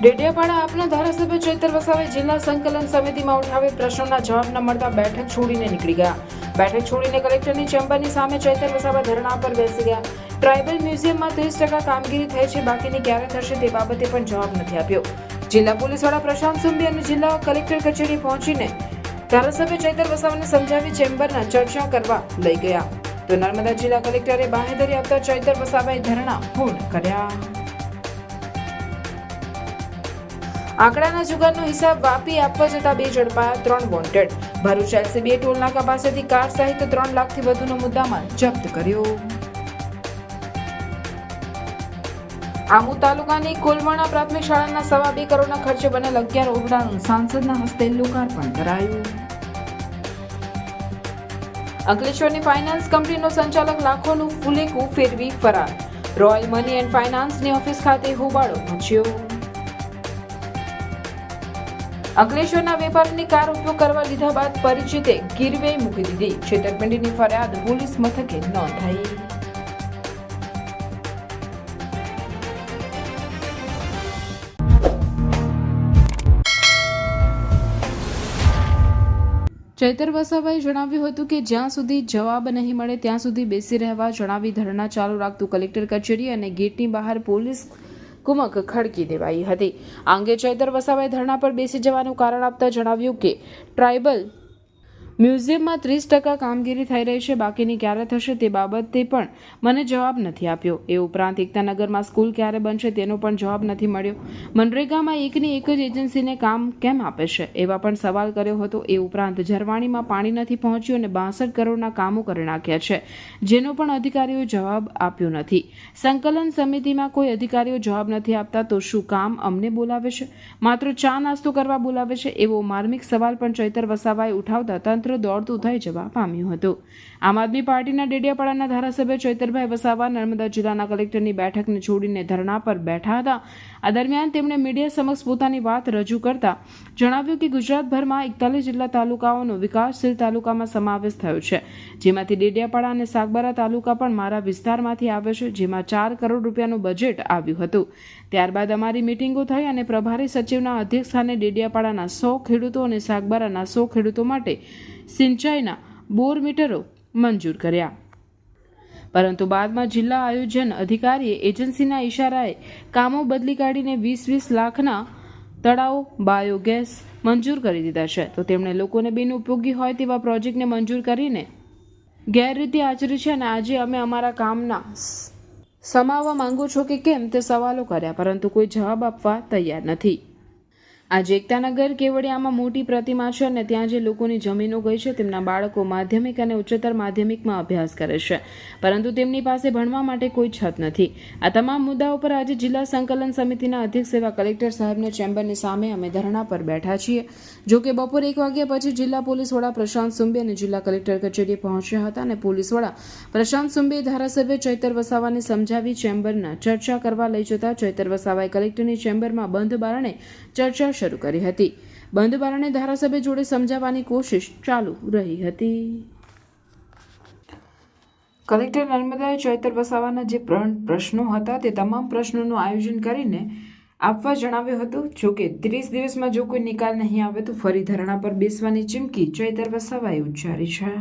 ડેડિયાપાડા આપના ધારાસભ્ય ચૈતર વસાવાએ જિલ્લા સંકલન સમિતિમાં ઉઠાવેલ પ્રશ્નોના જવાબ ન મળતા બેઠક છોડીને નીકળી ગયા. બેઠક છોડીને કલેક્ટરની ચેમ્બરની સામે ચૈતર વસાવા ધરણા પર બેસી ગયા. ટ્રાઇબલ મ્યુઝિયમમાં 30% કામગીરી થઈ છે, બાકીની ક્યારે થશે તે બાબતે પણ જવાબ નથી આપ્યો. જિલ્લા પોલીસ વડા પ્રશાંત સુંબી અને જિલ્લા કલેક્ટર કચેરી પહોંચીને ધારાસભ્ય ચૈતર વસાવાને સમજાવી ચેમ્બરના ચર્ચા કરવા લઈ ગયા. તો નર્મદા જિલ્લા કલેક્ટરે બાંહેધરી આપતા ચૈતર વસાવાએ ધરણા પૂર્ણ કર્યા. આંકડાના જુગારનો હિસાબ વાપી આપવા જતા 2 ઝડપાયા, 3 વોન્ટેડ. ભરૂચ એલસીબીએ ટોલનાકા પાસેથી કાર સહિત 3 લાખથી વધુનો મુદ્દામાલ જપ્ત કર્યો. આમોદ તાલુકાની કોલવણા પ્રાથમિક શાળાના 2.25 કરોડના ખર્ચે બનેલ 11 ઓરડાનું સાંસદના હસ્તે લોકાર્પણ કરાયું. અંકલેશ્વરની ફાઇનાન્સ કંપનીનો સંચાલક લાખોનું ફુલેકું ફેરવી ફરાર. રોયલ મની એન્ડ ફાઇનાન્સની ઓફિસ ખાતે હોબાળો મચ્યો. અંકલેશ્વરના વેપારીની કાર ઉપયોગ કરવા લીધા બાદ પરિચિતે ગીરવે મૂકી દીધી. છેતરપિંડીની ફરિયાદ પોલીસ મથકે નોંધાઈ. ચૈતર વસાવાએ જણાવ્યું હતું કે જ્યાં સુધી જવાબ નહીં મળે ત્યાં સુધી બેસી રહેવા જણાવી ધરણા ચાલુ રાખતું કલેક્ટર કચેરી અને ગેટની બહાર પોલીસ કુમક ખડકી દેવાઈ હતી. આ અંગે ચૈતર વસાવાએ ધરણા પર બેસી જવાનું કારણ આપતા જણાવ્યું કે ટ્રાઇબલ મ્યુઝિયમમાં 30% કામગીરી થઈ રહી છે, બાકીની ક્યારે થશે તે બાબતે પણ મને જવાબ નથી આપ્યો. એ ઉપરાંત એકતાનગરમાં સ્કૂલ ક્યારે બનશે તેનો પણ જવાબ નથી મળ્યો. મનરેગામાં એકની એક જ એજન્સીને કામ કેમ આપે છે એવા પણ સવાલ કર્યો હતો. એ ઉપરાંત ઝરવાણીમાં પાણી નથી પહોંચ્યું અને 62 કરોડના કામો કરી નાખ્યા છે, જેનો પણ અધિકારીઓ જવાબ આપ્યો નથી. સંકલન સમિતિમાં કોઈ અધિકારીઓ જવાબ નથી આપતા તો શું કામ અમને બોલાવે છે? માત્ર ચા નાસ્તો કરવા બોલાવે છે? એવો માર્મિક સવાલ પણ ચૈતર વસાવાએ ઉઠાવતા તંત્ર દોડતું થઈ જવા પામ્યું હતું. આમ આદમી પાર્ટીના ડેડિયાપાડાના ધારાસભ્ય ચૈતરભાઈ વસાવા નર્મદા જિલ્લાના કલેક્ટરની બેઠકને છોડીને ધરણા પર બેઠા હતા. આ દરમિયાન તેમણે મીડિયા સમક્ષ પોતાની વાત રજૂ કરતા જણાવ્યું કે ગુજરાતભરમાં 41 જેટલા તાલુકાઓનો વિકાસશીલ તાલુકામાં સમાવેશ થયો છે, જેમાંથી ડેડિયાપાડા અને સાગબારા તાલુકા પણ મારા વિસ્તારમાંથી આવે છે, જેમાં 4 કરોડ રૂપિયાનું બજેટ આવ્યું હતું. ત્યારબાદ અમારી મિટિંગો થઈ અને પ્રભારી સચિવના અધ્યક્ષસ્થાને ડેડિયાપાડાના 100 ખેડૂતો અને સાગબારાના 100 ખેડૂતો માટે સિંચાઈના બોર મીટરો મંજૂર કર્યા. પરંતુ બાદમાં જિલ્લા આયોજન અધિકારીએ એજન્સીના ઇશારાએ કામો બદલી કાઢીને 20-20 લાખના તળાવો બાયોગેસ મંજૂર કરી દીધા છે. તો તેમણે લોકોને બિનઉપયોગી હોય તેવા પ્રોજેક્ટને મંજૂર કરીને ગેરરીતિ આચરી છે અને આજે અમે અમારા કામના સમાવવા માંગો છો કે કેમ તે સવાલો કર્યા, પરંતુ કોઈ જવાબ આપવા તૈયાર નથી. આજે એકતાનગર કેવડિયામાં મોટી પ્રતિમા છે અને ત્યાં જે લોકોની જમીનો ગઈ છે તેમના બાળકો માધ્યમિક અને ઉચ્ચતર માધ્યમિકમાં અભ્યાસ કરે છે, પરંતુ તેમની પાસે ભણવા માટે કોઈ છત નથી. આ તમામ મુદ્દાઓ પર આજે જિલ્લા સંકલન સમિતિના અધ્યક્ષ એવા કલેક્ટર સાહેબને ચેમ્બરની સામે અમે ધરણા પર બેઠા છીએ. જો કે બપોરે 1 વાગ્યા પછી જિલ્લા પોલીસ વડા પ્રશાંત સુંબી અને જિલ્લા કલેક્ટર કચેરીએ પહોંચ્યા હતા અને પોલીસ વડા પ્રશાંત સુંબીએ ધારાસભ્ય ચૈતર વસાવાને સમજાવી ચેમ્બરના ચર્ચા કરવા લઈ જતા ચૈતર વસાવાએ કલેક્ટરની ચેમ્બરમાં બંધ બારણે ચર્ચા શરૂ કરી હતી. બંધ બારણે ધારાસભ્ય જોડે સમજાવવાની કોશિશ ચાલુ રહી હતી. કલેક્ટર નર્મદાએ ચૈતર વસાવાના જે પ્રશ્નો હતા તે તમામ પ્રશ્નોનું આયોજન કરીને આપવા જણાવ્યું હતું. જો કે 30 દિવસમાં જો કોઈ નિકાલ નહીં આવે તો ફરી ધરણા પર બેસવાની ચીમકી ચૈતર વસાવાએ ઉચ્ચારી છે.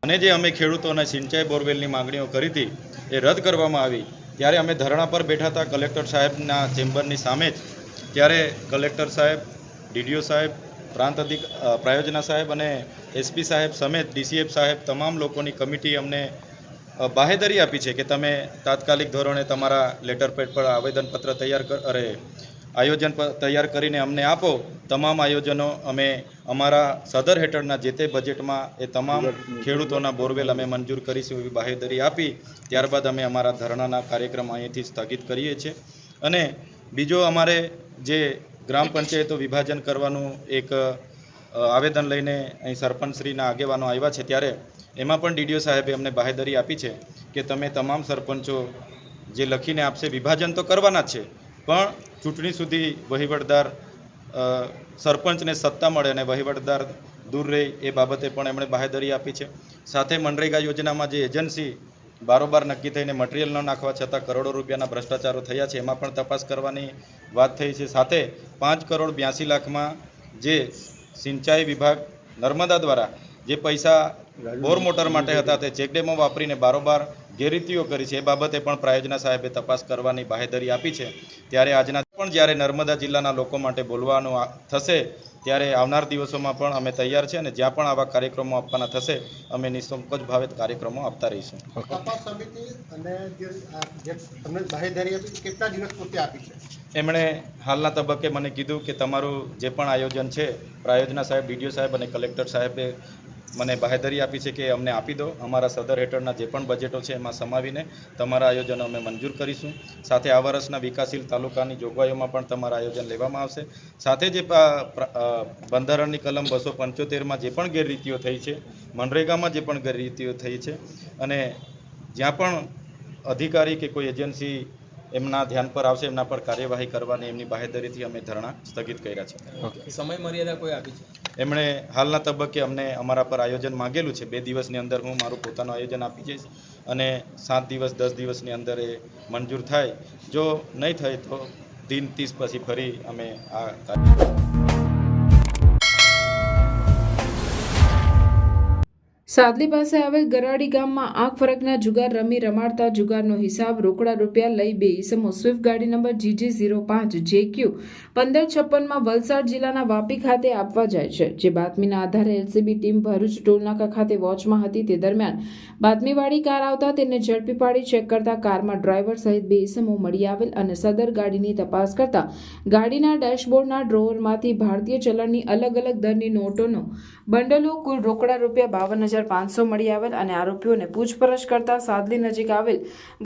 અને જે અમે ખેડૂતોના સિંચાઈ બોરવેલની માંગણીઓ કરી હતી એ રદ કરવામાં આવી ત્યારે અમે ધરણા પર બેઠા હતા કલેક્ટર સાહેબના ચેમ્બરની સામે જ. ત્યારે કલેક્ટર સાહેબ, ડીડીઓ સાહેબ, પ્રાયોજના સાહેબ અને એસપી સાહેબ સમેત ડીસીએફ સાહેબ તમામ લોકોની કમિટી અમને બાહેધરી આપી છે કે તમે તાત્કાલિક ધોરણે તમારા લેટર પેડ પર આવેદનપત્ર આયોજન તૈયાર કરીને અમને આપો. તમામ આયોજનો અમે અમારા સદર હેઠળના જે તે બજેટમાં એ તમામ ખેડૂતોના બોરવેલ અમે મંજૂર કરીશું એવી બાહેધરી આપી. ત્યારબાદ અમે અમારા ધરણાના કાર્યક્રમ અહીંથી સ્થગિત કરીએ છીએ. અને બીજો અમારે જે ગ્રામ પંચાયતો વિભાજન કરવાનું એક આવેદન લઈને અહીં સરપંચશ્રીના આગેવાનો આવ્યા છે, ત્યારે એમાં પણ ડીડીઓ સાહેબે અમને બાહેધરી આપી છે કે તમે તમામ સરપંચો જે લખીને આપશે વિભાજન તો કરવાના જ છે, પણ ચૂંટણી સુધી વહીવટદાર સરપંચને સત્તા મળે અને વહીવટદાર દૂર રહે એ બાબતે પણ એમણે બાહેધરી આપી છે. સાથે મનરેગા યોજનામાં જે એજન્સી બારોબાર નક્કી થઈને મટીરિયલ ન નાખવા છતાં કરોડો રૂપિયાના ભ્રષ્ટાચારો થયા છે, એમાં પણ તપાસ કરવાની વાત થઈ છે. સાથે 5,82,00,000માં જે સિંચાઈ વિભાગ નર્મદા દ્વારા જે પૈસા બોર મોટર માટે હતા તે ચેકડેમો વાપરીને બારોબાર ગેરરીતિઓ કરી છે, એ બાબતે પણ પ્રાયોજના સાહેબે તપાસ કરવાની બાહેધરી આપી છે. ત્યારે આજના પણ જ્યારે નર્મદા જિલ્લાના લોકો માટે બોલવાનું થશે ત્યારે આવનાર દિવસોમાં પણ અમે તૈયાર છે, અને જ્યાં પણ આવા કાર્યક્રમો આપવાના થશે અમે નિઃસંકોચ ભાવે કાર્યક્રમો આપતા રહીશું. તપાસ સમિતિ અને જે તમને બાહેધરી આપી કેટલા દિવસ પૂરતી આપી છે? એમણે હાલના તબક્કે મને કીધું કે તમારું જે પણ આયોજન છે, પ્રાયોજના સાહેબ, ડીડીઓ સાહેબ અને કલેક્ટર સાહેબે મને બાહેધરી આપી છે કે અમને આપી દો, અમારા સદર હેઠળના જે પણ બજેટો છે એમાં સમાવીને તમારા આયોજનો અમે મંજૂર કરીશું. સાથે આ વર્ષના વિકાસશીલ તાલુકાની જોગવાઈઓમાં પણ તમારા આયોજન લેવામાં આવશે. સાથે જે બંધારણની કલમ 275માં જે પણ ગેરરીતિઓ થઈ છે, મનરેગામાં જે પણ ગેરરીતિઓ થઈ છે, અને જ્યાં પણ અધિકારી કે કોઈ એજન્સી એમના ધ્યાન પર આવશે એમના પર કાર્યવાહી કરવાની એમની બાહેધરીથી અમે ધરણા સ્થગિત કર્યા છે. સમય મર્યાદા કોઈ આપી છે? એમણે હાલના તબક્કે અમને અમારા પર આયોજન માંગેલું છે. 2 દિવસની અંદર હું મારું પોતાનું આયોજન આપી જઈશ, અને 7 દિવસ 10 દિવસની અંદર એ મંજૂર થાય. જો નહીં થાય તો દિન 30 પછી ફરી અમે આ સાદલી પાસે આવેલ ગરાડી ગામમાં આંખ ફરકના જુગાર રમી રમાડતા જુગારનો હિસાબ રોકડા રૂપિયા લઈ 2 ઈસમો સ્વિફ્ટ ગાડી નંબર GG05JQ 1556માં વલસાડ જિલ્લાના વાપી ખાતે આપવા જાય છે. જે બાતમીના આધારે એલસીબી ટીમ ભરૂચ ટોલનાકા ખાતે વોચમાં હતી. તે દરમિયાન બાતમીવાળી કાર આવતા તેને ઝડપી પાડી ચેક કરતા કારમાં ડ્રાઈવર સહિત 2 ઈસમો મળી આવેલ અને સદર ગાડીની તપાસ કરતા ગાડીના ડેશબોર્ડના ડ્રોવરમાંથી ભારતીય ચલણની અલગ અલગ દરની નોટોનો બંડલો કુલ રોકડા રૂપિયા 52,500 મળી આવેલ અને આરોપીઓને પૂછપરછ કરતા સાદલી નજીક આવેલ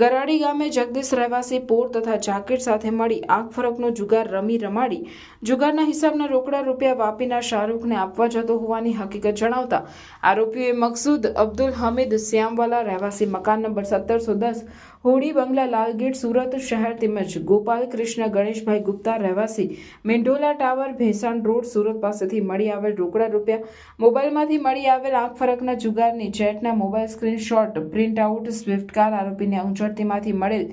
ગરાડી ગામે જગદીશ રહેવાસી પોર તથા જાકેટ સાથે મળી આંખ ફરકનો જુગાર રમી રમાડી જુગારના હિસાબના રોકડા રૂપિયા વાપીના શાહરૂખને આપવા જતો હોવાની હકીકત જણાવતા આરોપીઓએ મકસૂદ અબ્દુલ હમીદ શ્યામવાલા રહેવાસી મકાન નંબર 1710 હોડી બંગલા લાલગેટ સુરત શહેર તેમજ ગોપાલ કૃષ્ણ ગણેશભાઈ ગુપ્તા રહેવાસી મેંઢોલા ટાવર ભેસાણ રોડ સુરત પાસેથી મળી આવેલ રોકડા રૂપિયા, મોબાઈલમાંથી મળી આવેલ આંખ ફરકના જુગારની ચેટના mobile screenshot print out, Swift car, આરોપીને ઉંચડતીમાંથી મળેલ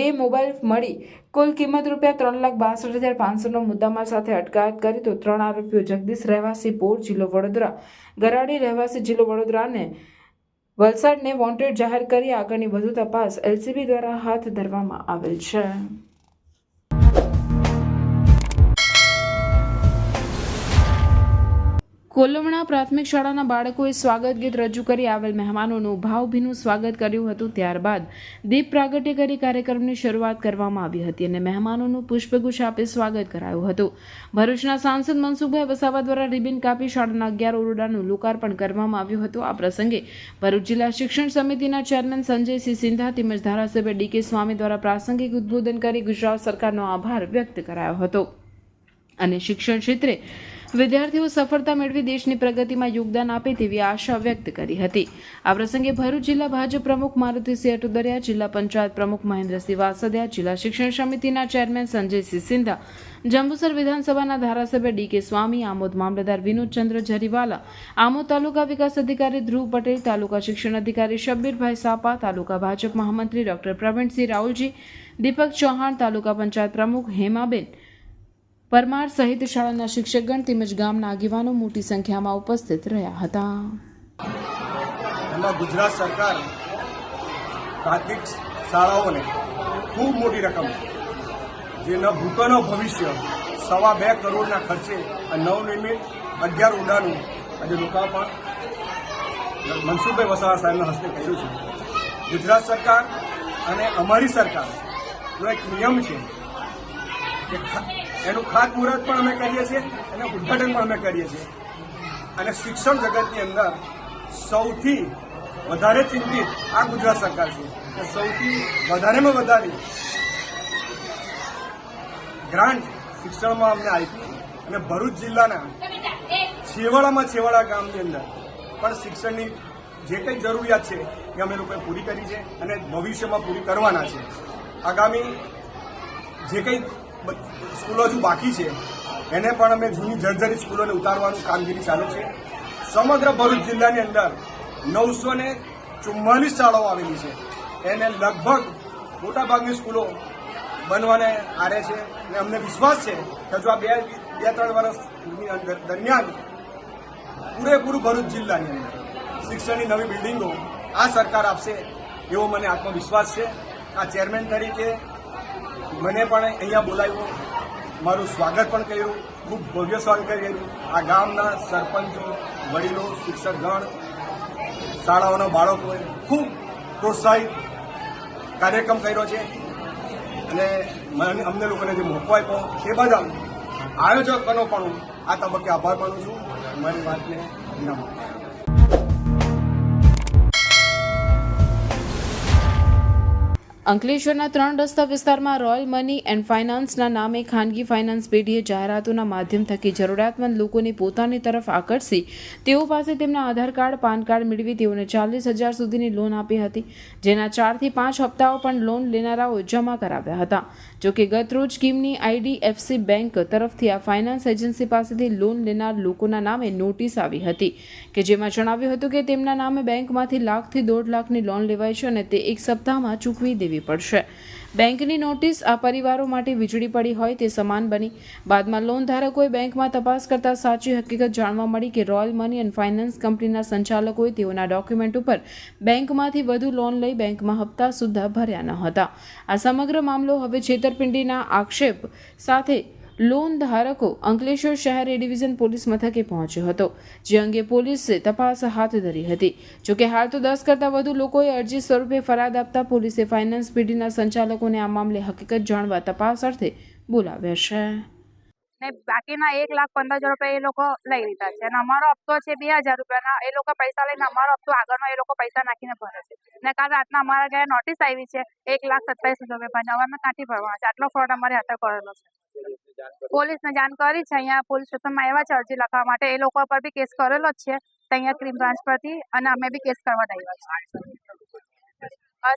2 મોબાઈલ મળી કુલ કિંમત રૂપિયા 3,62,500નો મુદ્દામાલ સાથે અટકાયત કરી. તો 3 આરોપીઓ જગદીશ રહેવાસી પોર જિલ્લો વડોદરા, ગરાડી રહેવાસી જિલ્લો વડોદરા અને વલસાડને વોન્ટેડ જાહેર કરી આગળની વધુ તપાસ એલસીબી દ્વારા હાથ ધરવામાં આવેલ છે. કોલમણા પ્રાથમિક શાળાના બાળકોએ સ્વાગત ગીત રજૂ કરી આવેલ મહેમાનોનું ભાવભીનું સ્વાગત કર્યું હતું. ત્યારબાદ દીપ પ્રાગટ્ય કરી કાર્યક્રમની શરૂઆત કરવામાં આવી હતી અને મહેમાનોનું પુષ્પગુચ્છ આપી સ્વાગત કરાયું હતું. ભરૂચના સાંસદ મનસુખભાઈ વસાવા દ્વારા રિબિન કાપી શાળાના 11 ઓરડાનું લોકાર્પણ કરવામાં આવ્યું હતું. આ પ્રસંગે ભરૂચ જિલ્લા શિક્ષણ સમિતિના ચેરમેન સંજયસિંહ સિંધા તેમજ ધારાસભ્ય ડીકે સ્વામી દ્વારા પ્રાસંગિક ઉદ્બોધન કરી ગુજરાત સરકારનો આભાર વ્યક્ત કરાયો હતો અને શિક્ષણ ક્ષેત્રે વિદ્યાર્થીઓ સફળતા મેળવી દેશની પ્રગતિમાં યોગદાન આપે તેવી આશા વ્યક્ત કરી હતી. આ પ્રસંગે ભરૂચ જિલ્લા ભાજપ પ્રમુખ મારુતિસિંહ અટુદરિયા, જિલ્લા પંચાયત પ્રમુખ મહેન્દ્રસિંહ વાસદિયા, જિલ્લા શિક્ષણ સમિતિના ચેરમેન સંજયસિંહ સિંધા, જંબુસર વિધાનસભાના ધારાસભ્ય ડીકે સ્વામી, આમોદ મામલતદાર વિનોદચંદ્ર જરીવાલા, આમોદ તાલુકા વિકાસ અધિકારી ધ્રુવ પટેલ, તાલુકા શિક્ષણ અધિકારી શબ્બીરભાઈ સાપા, તાલુકા ભાજપ મહામંત્રી ડોક્ટર પ્રવીણસિંહ રાઉલજી, દીપક ચૌહાણ, તાલુકા પંચાયત પ્રમુખ હેમાબેન પરમાર સહિત શાળાના શિક્ષકગણ તેમજ ગામના આગેવાનો મોટી સંખ્યામાં ઉપસ્થિત રહ્યા હતા. એમાં ગુજરાત સરકાર પ્રાથમિક શાળાઓને ખૂબ મોટી રકમ, જે ન ભૂતો ન ભવિષ્ય, 2.25 કરોડના ખર્ચે નવનિર્મિત 11 ઓરડાનું આજે લોકાર્પણ મનસુખભાઈ વસાવા સાહેબના હસ્તે કર્યું છે. ગુજરાત સરકાર અને અમારી સરકારનો એક નિયમ છે કે એનું ખાતમુહૂર્ત પણ અમે કરીએ છીએ, એનું ઉદ્ઘાટન પણ અમે કરીએ છીએ. અને શિક્ષણ જગતની અંદર સૌથી વધારે ચિંતિત આ ગુજરાત સરકાર છે કે સૌથી વધારેમાં વધારે ગ્રાન્ટ શિક્ષણમાં અમને આપી અને ભરૂચ જિલ્લાના છેવાડા ગામની અંદર પણ શિક્ષણની જે કંઈ જરૂરિયાત છે એ અમે લોકોએ પૂરી કરી છે અને ભવિષ્યમાં પૂરી કરવાના છે. આગામી જે કંઈ સ્કૂલો હજુ બાકી છે એને પણ અમે જૂની જર્જરિત સ્કૂલોને ઉતારવાનું કામગીરી ચાલુ છે. સમગ્ર ભરૂચ જિલ્લાની અંદર 944 શાળાઓ આવેલી છે. એને લગભગ મોટાભાગની સ્કૂલો બનવાને આરે છે અને અમને વિશ્વાસ છે કે જો આ બે ત્રણ વર્ષની અંદર દરમિયાન પૂરેપૂરું ભરૂચ જિલ્લાની અંદર શિક્ષણની નવી બિલ્ડિંગો આ સરકાર આપશે એવો મને આત્મવિશ્વાસ છે. આ ચેરમેન તરીકે મને પણ અહીંયા બોલાવ્યો, મારું સ્વાગત પણ કર્યું, ખૂબ ભવ્ય સ્વાગત કર્યું. આ ગામના સરપંચો, વડીલો, શિક્ષકગણ, શાળાઓના બાળકોએ ખૂબ પ્રોત્સાહિત કાર્યક્રમ કર્યો છે અને અમને લોકોને જે મોકો આપ્યો એ બદલ આયોજકોનો પણ આ તબક્કે આભાર માનું છું. મારી વાતને વિરામ આપું. અંકલેશ્વરના 3 રસ્તા વિસ્તારમાં રોયલ મની એન્ડ ફાઇનાન્સના નામે ખાનગી ફાઇનાન્સ પેઢીએ જાહેરાતોના માધ્યમ થકી જરૂરિયાતમંદ લોકોને પોતાની તરફ આકર્ષી તેઓ પાસે તેમના આધાર કાર્ડ, પાન કાર્ડ મેળવી તેઓને 40,000 સુધીની લોન આપી હતી, જેના 4 થી 5 હપ્તાઓ પણ લોન લેનારાઓ જમા કરાવ્યા હતા. જોકે ગતરોજ સ્કીમની IDFC બેંક તરફથી આ ફાઇનાન્સ એજન્સી પાસેથી લોન લેનાર લોકોના નામે નોટિસ આવી હતી કે જેમાં જણાવ્યું હતું કે તેમના નામે બેંકમાંથી લાખથી 1.5 લાખની લોન લેવાય છે અને તે એક સપ્તાહમાં ચૂકવી દેવી પડશે. બેંકની નોટિસ આ પરિવારો માટે વીજળી પડી હોય તે સમાન બની. બાદમાં લોન ધારકોએ બેંકમાં તપાસ કરતા સાચી હકીકત જાણવા મળી કે રોયલ મની એન્ડ ફાઇનાન્સ કંપનીના સંચાલકોએ તેઓના ડોક્યુમેન્ટ ઉપર બેંકમાંથી વધુ લોન લઈ બેંકમાં હપ્તા સુદ્ધા ભર્યા ન હતા. આ સમગ્ર મામલો હવે છેતરપિંડીના આક્ષેપ સાથે લોન ધારકો અંકલેશ્વર શહેર એ ડિવિઝન પોલીસ મથકે પહોંચ્યો હતો, જે અંગે પોલીસે તપાસ હાથ ધરી હતી. જોકે હાલ તો 10 કરતાં વધુ લોકોએ અરજી સ્વરૂપે ફરિયાદ આપતા પોલીસે ફાઇનાન્સ પેઢીના સંચાલકોને આ મામલે હકીકત જાણવા તપાસ અર્થે બોલાવ્યા છે. ને બાકીના 1,15,000 રૂપિયા એ લોકો લઈ લીધા છે અને અમારો હપ્તો છે 2,000 રૂપિયાના. એ લોકો પૈસા લઈને અમારો હપ્તો આગળનો એ લોકો પૈસા નાખીને ભરે છે. ને કાલ રાતના અમારા ઘરે નોટિસ આવી છે 1,27,000 રૂપિયાની. હવે અમે ક્યાંથી ભરવાના છે? આટલો ફ્રોડ અમારી હાથે કરેલો છે. પોલીસને જાણ કરી છે, અહીંયા પોલીસ સ્ટેશનમાં આવ્યા છે અરજી લખવા માટે. એ લોકો પર બી કેસ કરેલો જ છે અહીંયા ક્રીમ બ્રાન્ચ પરથી, અને અમે બી કેસ કરવા આવ્યા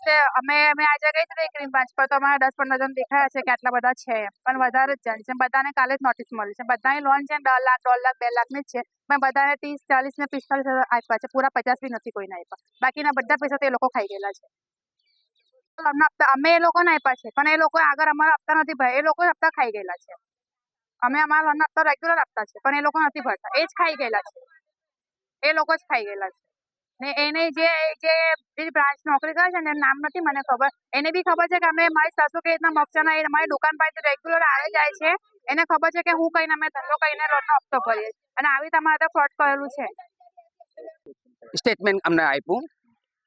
છે. અમે આજે ગઈ હતી ક્રીમ બ્રાન્ચ પર, તો અમારા 10-15 જણ દેખાયા છે કે આટલા બધા છે, પણ વધારે જ જાણ છે. બધાને કાલે જ નોટિસ મળી છે. બધાની લોન છે 10 લાખ, 1.5 લાખ, 2 લાખની જ છે, પણ બધાને 30, 40 ને 45,000 આપ્યા છે. પૂરા 50 બી નથી કોઈને આપ્યા. બાકીના બધા પૈસા તો એ લોકો ખાઈ ગયેલા છે. અમે એ લોકોને આપ્યા છે, પણ એ લોકો આગળ અમારા હપ્તા નથી ભર્યા. એ લોકો હપ્તા ખાઈ ગયેલા છે. અમે અમારા લોનના હપ્તા રેગ્યુલર આપતા છે, પણ એ લોકો નથી ભરતા. એ જ ખાઈ ગયેલા છે. એ લોકો જ ખાઈ ગયેલા છે. ને એને જે બ્રાન્ચ નોકરી કરે છે ને, નામ નથી મને ખબર, એને બી ખબર છે કે અમે મારી સાસુ કે રીતના મગચાના એ અમારી દુકાન પાસે રેગ્યુલર આવે જાય છે. એને ખબર છે કે હું કહીને અમે ધંધો કરીને લોનનો હપ્તો ભરીએ, અને આવી રીતે અમારે ફ્રોડ કરેલું છે. સ્ટેટમેન્ટ અમને આપ્યું.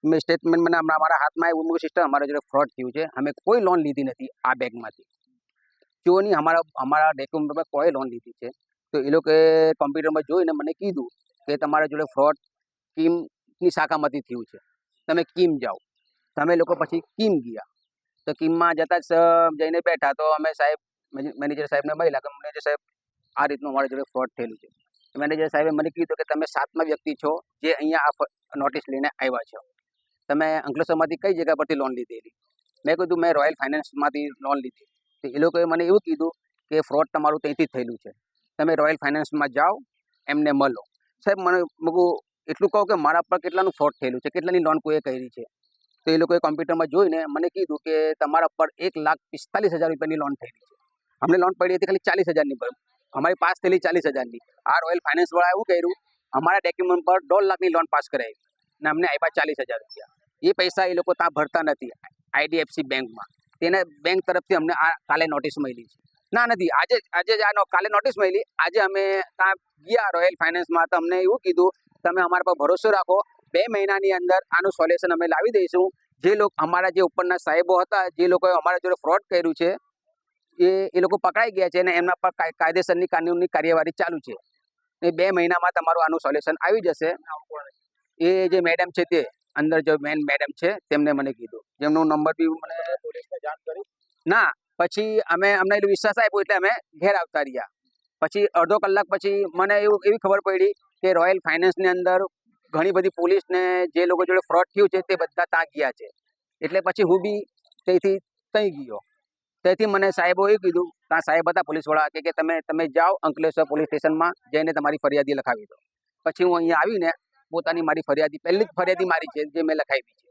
મેં સ્ટેટમેન્ટ મને અમારા હાથમાં આવ્યું. મૂળ સિસ્ટમ અમારા જોડે ફ્રોડ થયું છે. અમે કોઈ લોન લીધી નથી આ બેંકમાંથી. જો નહીં અમારા ડોક્યુમેન્ટ પર કોઈ લોન લીધી છે, તો એ લોકોએ કોમ્પ્યુટરમાં જોઈને મને કીધું કે તમારા જોડે ફ્રોડ કિમની શાખામાંથી થયું છે, તમે કિમ જાઓ. તમે લોકો પછી કિમ ગયા, તો કિમમાં જતા જ જઈને બેઠા, તો અમે મેનેજર સાહેબને મળ્યા કે મેનેજર સાહેબ આ રીતનું અમારા જોડે ફ્રોડ થયેલું છે. મેનેજર સાહેબે મને કીધું કે તમે 7મા વ્યક્તિ છો જે અહીંયા આ નોટિસ લઈને આવ્યા છો. તમે અંકલેશ્વરમાંથી કઈ જગ્યા પરથી લોન લીધેલી? મેં કીધું મેં રોયલ ફાઇનાન્સમાંથી લોન લીધી. તો એ લોકોએ મને એવું કીધું કે ફ્રોડ તમારું ત્યાંથી જ થયેલું છે, તમે રોયલ ફાઇનાન્સમાં જાઓ, એમને મળો. સાહેબ મને એટલું કહું કે મારા પર કેટલાનું ફ્રોડ થયેલું છે, કેટલાની લોન કોઈએ કરી છે. તો એ લોકોએ કોમ્પ્યુટરમાં જોઈને મને કીધું કે તમારા પર 1,45,000 રૂપિયાની લોન થયેલી છે. અમને લોન પડી હતી ખાલી 40,000ની પર, અમારી પાસ થયેલી 40,000ની. આ રોયલ ફાઇનાન્સવાળા એવું કર્યું, અમારા ડોક્યુમેન્ટ પર 1.5 લાખની લોન પાસ કરાવી અને અમને આપ્યા 40,000 રૂપિયા. એ પૈસા એ લોકો ત્યાં ભરતા નથી IDFC બેંકમાં. તેને બેંક તરફથી અમને આ કાલે નોટિસ મળી છે. ના નથી, આજે જ કાલે નોટિસ મળી. આજે અમે ત્યાં ગયા રોયલ ફાઇનાન્સમાં, તો અમને એવું કીધું તમે અમારા પર ભરોસો રાખો, 2 મહિનાની અંદર આનું સોલ્યુશન અમે લાવી દઈશું. જે લોકો અમારા જે ઉપરના સાહેબો હતા, જે લોકોએ અમારા જોડે ફ્રોડ કર્યું છે, એ લોકો પકડાઈ ગયા છે અને એમના પર કાયદેસરની કાનૂની કાર્યવાહી ચાલુ છે. એ 2 મહિનામાં તમારું આનું સોલ્યુશન આવી જશે. એ જે મેડમ છે, તે અંદર જો મેન મેડમ છે, તેમને મને કીધું, જેમનો નંબર બી મને પોલીસને જાણ કરી. ના, પછી અમને એટલો વિશ્વાસ આપ્યો એટલે અમે ઘેર આવતા રહ્યા. પછી અડધો કલાક પછી મને એવી ખબર પડી કે રોયલ ફાઇનાન્સની અંદર ઘણી બધી પોલીસને જે લોકો જોડે ફ્રોડ થયું છે તે બધા ત્યાં ગયા છે. એટલે પછી હું બી ત્યાં ગયો. તેથી મને સાહેબો એવું કીધું, ત્યાં સાહેબ હતા પોલીસવાળા, કે તમે જાઓ અંકલેશ્વર પોલીસ સ્ટેશનમાં જઈને તમારી ફરિયાદી લખાવી દો. પછી હું અહીંયા આવીને પોતાની મારી ફરિયાદી, પહેલી જ ફરિયાદી મારી છે જે મેં લખાવી છે.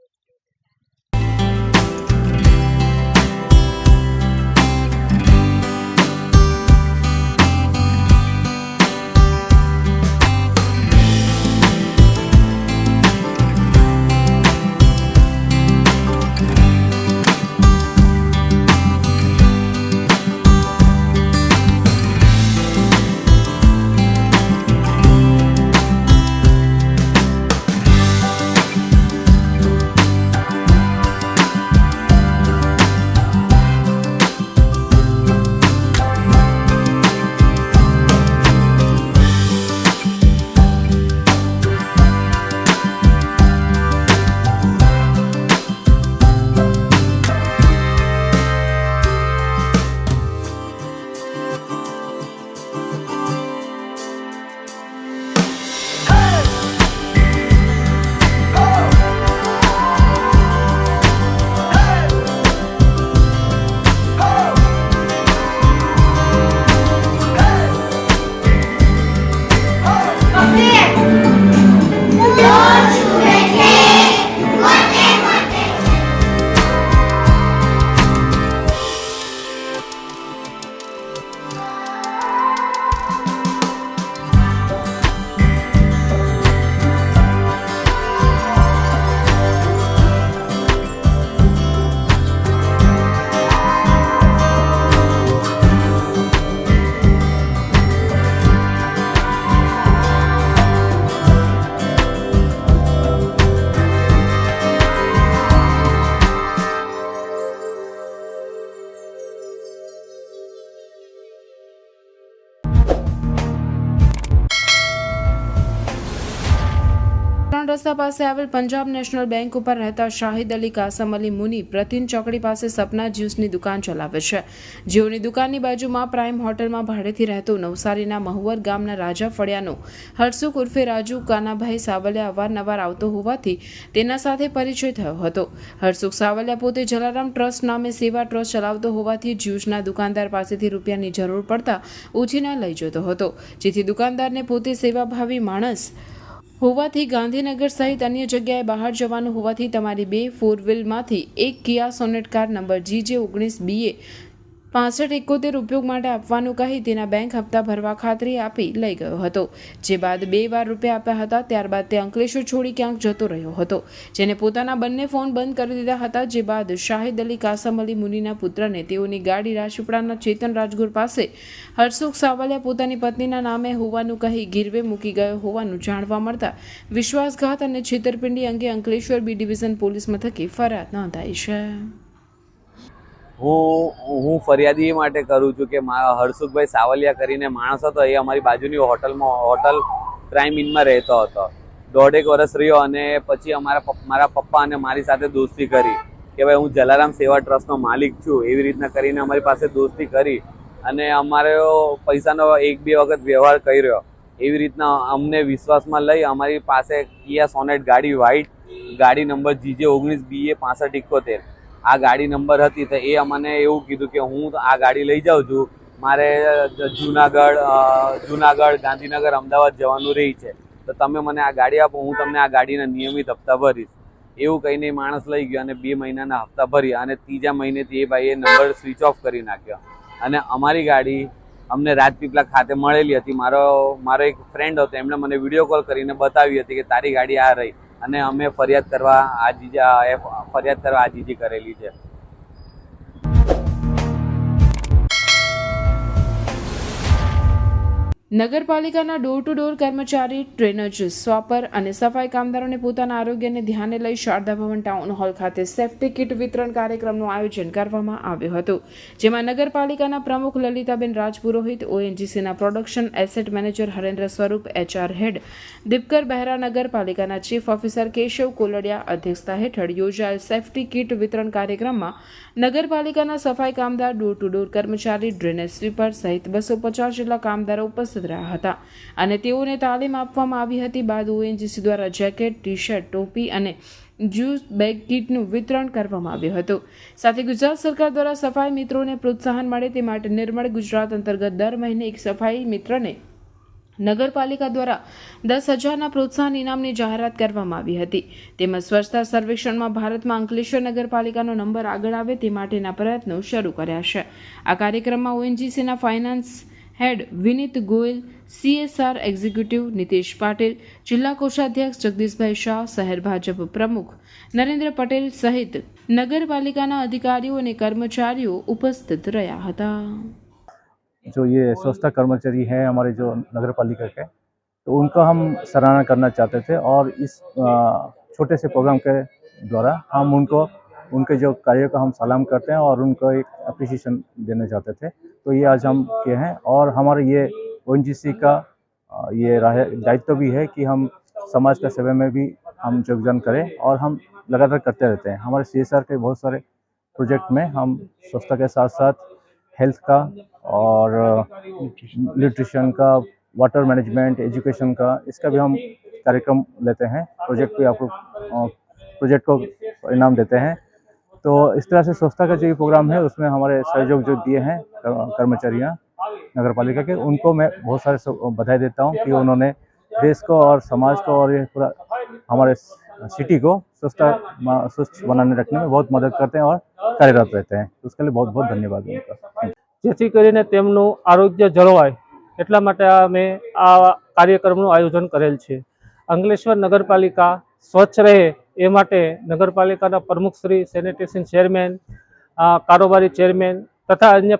3 રસ્તા પાસે આવેલ પંજાબ નેશનલ બેંક ઉપર રહેતા શાહિદ અલી કાસમ અલી મુની પ્રતિન ચોકડી પાસે સપના જ્યુસની દુકાન ચલાવે છે, જેઓની દુકાનની બાજુમાં પ્રાઇમ હોટલમાં ભાડેથી રહેતો નવસારીના મહુવર ગામના રાજા ફળિયાનો હરસુખ ઉર્ફે રાજુ કાનાભાઈ સાવલિયા અવારનવાર આવતો હોવાથી તેના સાથે પરિચય થયો હતો. હરસુખ સાવલિયા પોતે જલારામ ટ્રસ્ટ નામે સેવા ટ્રસ્ટ ચલાવતો હોવાથી જ્યુસના દુકાનદાર પાસેથી રૂપિયાની જરૂર પડતા ઉછીના લઈ જતો હતો, જેથી દુકાનદારને પોતે સેવાભાવી માણસ હોવાથી ગાંધીનગર સહિત અન્ય જગ્યાએ બહાર જવાનું હોવાથી તમારી 2 4 વ્હીલમાંથી એક કિયા સોનેટ કાર નંબર GJ19BA 6571 ઉપયોગ માટે આપવાનું કહી તેના બેંક હપ્તા ભરવા ખાતરી આપી લઈ ગયો હતો, જે બાદ 2 વાર રૂપિયા આપ્યા હતા. ત્યારબાદ તે અંકલેશ્વર છોડી ક્યાંક જતો રહ્યો હતો, જેને પોતાના બંને ફોન બંધ કરી દીધા હતા. જે બાદ શાહિદ અલી કાસમ અલી મુનીના પુત્રને તેઓની ગાડી રાજપીપળાના ચેતન રાજગુર પાસે હરસુખ સાવલિયા પોતાની પત્નીના નામે હોવાનું કહી ગીરવે મૂકી ગયો હોવાનું જાણવા મળતા વિશ્વાસઘાત અને છેતરપિંડી અંગે અંકલેશ્વર B ડિવિઝન પોલીસ મથકે ફરિયાદ નોંધાઈ છે. હું ફરિયાદી એ માટે કરું છું કે હરસુખભાઈ સાવલિયા કરીને માણસ હતો, એ અમારી બાજુની હોટલ પ્રાઇમ ઇનમાં રહેતો હતો. 1.5 વર્ષ રહ્યો અને પછી મારા પપ્પા અને મારી સાથે દોસ્તી કરી કે ભાઈ હું જલારામ સેવા ટ્રસ્ટનો માલિક છું, એવી રીતના કરીને અમારી પાસે દોસ્તી કરી અને અમારે પૈસાનો 1-2 વખત વ્યવહાર કર્યો. એવી રીતના અમને વિશ્વાસમાં લઈ અમારી પાસે કિયા સોનેટ ગાડી વ્હાઇટ ગાડી નંબર GJ19BA 6571 આ ગાડી નંબર હતી. તો એ અમને એવું કીધું કે હું આ ગાડી લઈ જાઉં છું, મારે જુનાગઢ ગાંધીનગર અમદાવાદ જવાનું રહી છે, તો તમે મને આ ગાડી આપો, હું તમને આ ગાડીના નિયમિત હપ્તા ભરીશ. એવું કહીને માણસ લઈ ગયો અને 2 મહિનાના હપ્તા ભર્યા અને 3જા મહિનેથી એ ભાઈએ નંબર સ્વિચ ઓફ કરી નાખ્યો અને અમારી ગાડી અમને રાજપીપળા ખાતે મળેલી હતી. મારો એક ફ્રેન્ડ હતો, એમણે મને વિડીયો કોલ કરીને બતાવી હતી કે તારી ગાડી આ રહી અને અમે ફરિયાદ કરવા આજીજી કરેલી છે. નગરપાલિકાના ડોર ટુ ડોર કર્મચારી, ટ્રેનર્સ, સ્વાપર અને સફાઈ કામદારોને પોતાના આરોગ્યને ધ્યાને લઈ શારદા ભવન ટાઉન હોલ ખાતે સેફ્ટી કિટ વિતરણ કાર્યક્રમનું આયોજન કરવામાં આવ્યું હતું, જેમાં નગરપાલિકાના પ્રમુખ લલિતાબેન રાજપુરોહિત, ONGCના production asset manager Harendra Swaroop, HR હેડ દીપકર બહેરા, નગરપાલિકાના ચીફ ઓફિસર કેશવ કોલડિયા અધ્યક્ષતા હેઠળ યોજાયેલ સેફ્ટી કિટ વિતરણ કાર્યક્રમમાં નગરપાલિકાના સફાઈ કામદાર, ડોર ટુ ડોર કર્મચારી, ડ્રેનેજ સ્વીપર સહિત 250 જેટલા કામદારો ઉપસ્થિત રહ્યા હતા અને તેઓને તાલીમ આપવામાં આવી હતી. બાદ ONGC દ્વારા જેકેટ, ટી-શર્ટ, ટોપી અને જ્યુસ બેગ કીટનું વિતરણ કરવામાં આવ્યું હતું. સાથે ગુજરાત સરકાર દ્વારા સફાઈ મિત્રોને પ્રોત્સાહન મળે તે માટે નિર્મળ ગુજરાત અંતર્ગત દર મહિને એક સફાઈ મિત્રને નગરપાલિકા દ્વારા 10,000ના પ્રોત્સાહન ઇનામની જાહેરાત કરવામાં આવી હતી. તેમજ સ્વચ્છતા સર્વેક્ષણમાં ભારતમાં અંકલેશ્વર નગરપાલિકાનો નંબર આગળ આવે તે માટેના પ્રયત્નો શરૂ કર્યા છે. આ કાર્યક્રમમાં ONGCના ફાઇનાન્સ હેડ વિનીત ગોયલ, CSR એક્ઝિક્યુટિવ નીતિશ પાટીલ, જિલ્લા કોષાધ્યક્ષ જગદીશભાઈ શાહ, શહેર ભાજપ પ્રમુખ નરેન્દ્ર પટેલ સહિત नगरपालिका अधिकारियों और कर्मचारियों उपस्थित रहा था। जो ये स्वच्छता कर्मचारी हैं हमारे जो नगर पालिका के, तो उनका हम सराहना करना चाहते थे और इस छोटे से प्रोग्राम के द्वारा हम उनको उनके जो कार्य का हम सलाम करते हैं और उनको एक अप्रिसिएशन देना चाहते थे। तो ये आज हम किए हैं और हमारे ये ONGC का ये दायित्व भी है कि हम समाज का सेवा में भी हम योगदान करें और हम लगातार करते रहते हैं। हमारे CSR के बहुत सारे प्रोजेक्ट में हम स्वच्छता के साथ साथ हेल्थ का और न्यूट्रिशन का, वाटर मैनेजमेंट, एजुकेशन का, इसका भी हम कार्यक्रम लेते हैं। प्रोजेक्ट पे आपको प्रोजेक्ट को इनाम देते हैं। तो इस तरह से स्वच्छता का जो ये प्रोग्राम है उसमें हमारे सहयोग जो दिए हैं कर्मचारियाँ नगर पालिका के, उनको मैं बहुत सारे बधाई देता हूँ कि उन्होंने देश को और समाज को और ये पूरा हमारे सिटी को स्वच्छ बनाने रखने में बहुत मदद करते हैं और कार्यरत रहते हैं। उसके लिए बहुत बहुत धन्यवाद उनका। જેથી કરીને તેમનું આરોગ્ય જળવાય એટલા માટે અમે આ કાર્યક્રમનું આયોજન કરેલ છે। અંકલેશ્વર નગરપાલિકા સ્વચ્છ રહે એ માટે નગરપાલિકાના પ્રમુખશ્રી, સેનિટેશન ચેરમેન, કારોબારી ચેરમેન તથા અન્ય